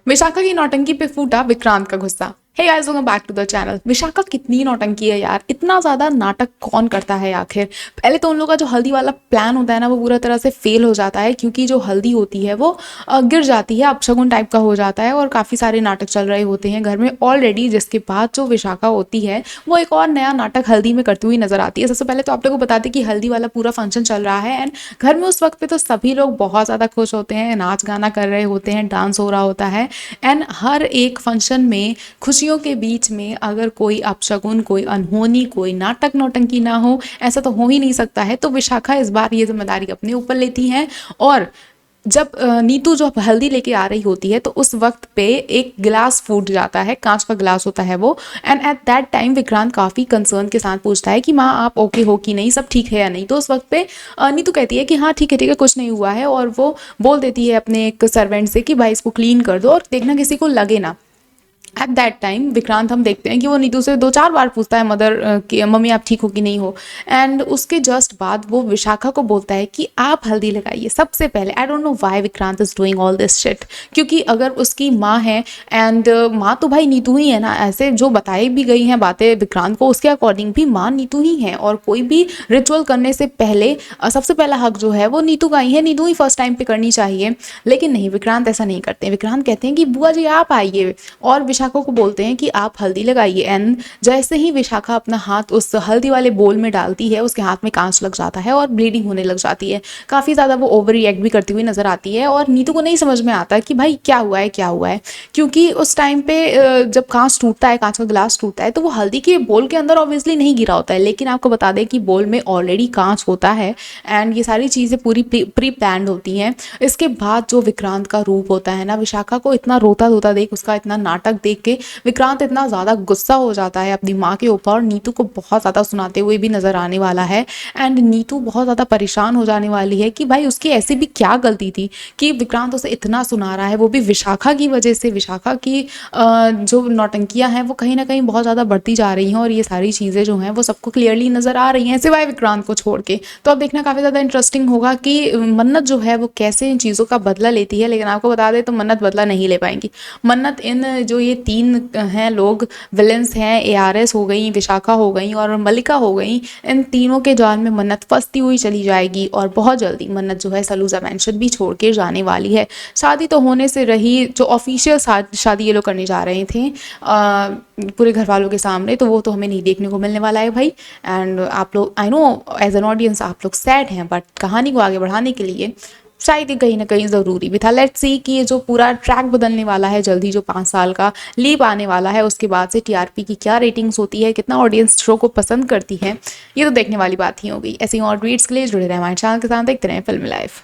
विशाखा की नौटंकी पे फूटा विक्रांत का गुस्सा। Hey guys, welcome back to the channel. Vishakha कितनी नौटंकी है यार, इतना ज्यादा नाटक कौन करता है आखिर। पहले तो उन लोगों का जो हल्दी वाला प्लान होता है ना, वो पूरा तरह से फेल हो जाता है, क्योंकि जो हल्दी होती है वो गिर जाती है, अपशगुन टाइप का हो जाता है और काफी सारे नाटक चल रहे होते हैं घर में ऑलरेडी। जिसके बाद जो विशाखा होती है वो एक और नया नाटक हल्दी में करती हुई नजर आती है। सबसे पहले तो आप लोगों को बता दें कि हल्दी वाला पूरा फंक्शन चल रहा है एंड घर में उस वक्त पे तो सभी लोग बहुत ज्यादा खुश होते हैं, नाच गाना कर रहे होते हैं, डांस हो रहा होता है। एंड हर एक फंक्शन में खुशियों के बीच में अगर कोई अपशगुन, कोई अनहोनी, कोई नाटक नौटंकी ना हो, ऐसा तो हो ही नहीं सकता है। तो विशाखा इस बार ये जिम्मेदारी अपने ऊपर लेती है और जब नीतू जो हल्दी लेके आ रही होती है तो उस वक्त पे एक गिलास फूट जाता है, कांच का गिलास होता है वो। And at that time Vikrant काफी कंसर्न के साथ पूछता है कि माँ आप ओके हो कि नहीं, सब ठीक है या नहीं। तो उस वक्त पे नीतू कहती है कि हाँ ठीक है कुछ नहीं हुआ है, और वो बोल देती है अपने एक सर्वेंट से कि भाई इसको क्लीन कर दो और देखना किसी को लगे ना। एट दैट टाइम विक्रांत हम देखते हैं कि वो नीतू से 2-4 बार पूछता है मदर कि मम्मी आप ठीक हो कि नहीं हो। एंड उसके जस्ट बाद वो विशाखा को बोलता है कि आप हल्दी लगाइए सबसे पहले। I don't know why Vikrant is doing all this shit, क्योंकि अगर उसकी माँ है एंड माँ तो भाई नीतू ही है ना। ऐसे जो बताई भी गई हैं बातें विक्रांत को, उसके अकॉर्डिंग भी माँ नीतू ही है, और कोई भी रिचुअल करने से पहले सबसे पहला हक जो है वो नीतू का ही है, नीतू ही फर्स्ट टाइम पे करनी चाहिए। लेकिन नहीं, विक्रांत ऐसा नहीं करते। विक्रांत कहते हैं कि बुआ जी आप आइए, और विशाखा को बोलते हैं कि आप हल्दी लगाइए। एंड जैसे ही विशाखा अपना हाथ उस हल्दी वाले बोल में डालती है, उसके हाथ में कांच लग जाता है और ब्लीडिंग होने लग जाती है। काफ़ी ज़्यादा वो ओवर रिएक्ट भी करती हुई नजर आती है, और नीतू को नहीं समझ में आता कि भाई क्या हुआ है क्या हुआ है। क्योंकि उस टाइम पे जब कांच टूटता है, कांच का गिलास टूटता है, तो वो हल्दी के बोल के अंदर ऑब्वियसली नहीं गिरा होता है, लेकिन आपको बता दें कि बोल में ऑलरेडी कांच होता है एंड ये सारी चीज़ें पूरी प्री प्लान्ड होती हैं। इसके बाद जो विक्रांत का रूप होता है ना, विशाखा को इतना रोता धोता देख, उसका इतना नाटक देख के विक्रांत इतना ज़्यादा गुस्सा हो जाता है अपनी माँ के ऊपर, और नीतू को बहुत ज़्यादा सुनाते हुए भी नज़र आने वाला है। एंड नीतू बहुत ज़्यादा परेशान हो जाने वाली है कि भाई उसकी ऐसी भी क्या गलती थी कि विक्रांत उसे इतना सुना रहा है, वो भी विशाखा की वजह से। विशाखा की जो नौटंकियाँ हैं वो कहीं ना कहीं बहुत ज़्यादा बढ़ती जा रही हैं, और ये सारी चीज़ें जो हैं वो सबको क्लियरली नज़र आ रही हैं, सिवाय विक्रांत को छोड़ के। तो अब देखना काफ़ी ज़्यादा इंटरेस्टिंग होगा कि मन्नत जो है वो कैसे इन चीज़ों का बदला लेती है। लेकिन आपको बता दें तो मन्नत बदला नहीं ले पाएंगी। मन्नत इन जो ये 3 हैं लोग विलेंस हैं, एआरएस हो गई, विशाखा हो गई और मल्लिका हो गई, इन तीनों के जाल में मन्नत फंसती हुई चली जाएगी। और बहुत जल्दी मन्नत जो है सलूजा मैंशन भी छोड़ के जाने वाली है। शादी तो होने से रही, जो ऑफिशियल शादी ये लोग करने जा रहे थे पूरे घर वालों के सामने, तो वो तो हमें नहीं देखने को मिलने वाला है भाई। एंड आप लोग, I know as an audience आप लोग सैड हैं, बट कहानी को आगे बढ़ाने के लिए शायद ये कहीं ना कहीं ज़रूरी भी था। लेट्स सी कि ये जो पूरा ट्रैक बदलने वाला है जल्दी, जो 5 साल का लीप आने वाला है, उसके बाद से टीआरपी की क्या रेटिंग्स होती है, कितना ऑडियंस शो को पसंद करती है, ये तो देखने वाली बात ही हो गई। ऐसी और ट्वीट्स के लिए जुड़े रहे हमारे चैनल के साथ, देखते रहें फिल्मी लाइफ।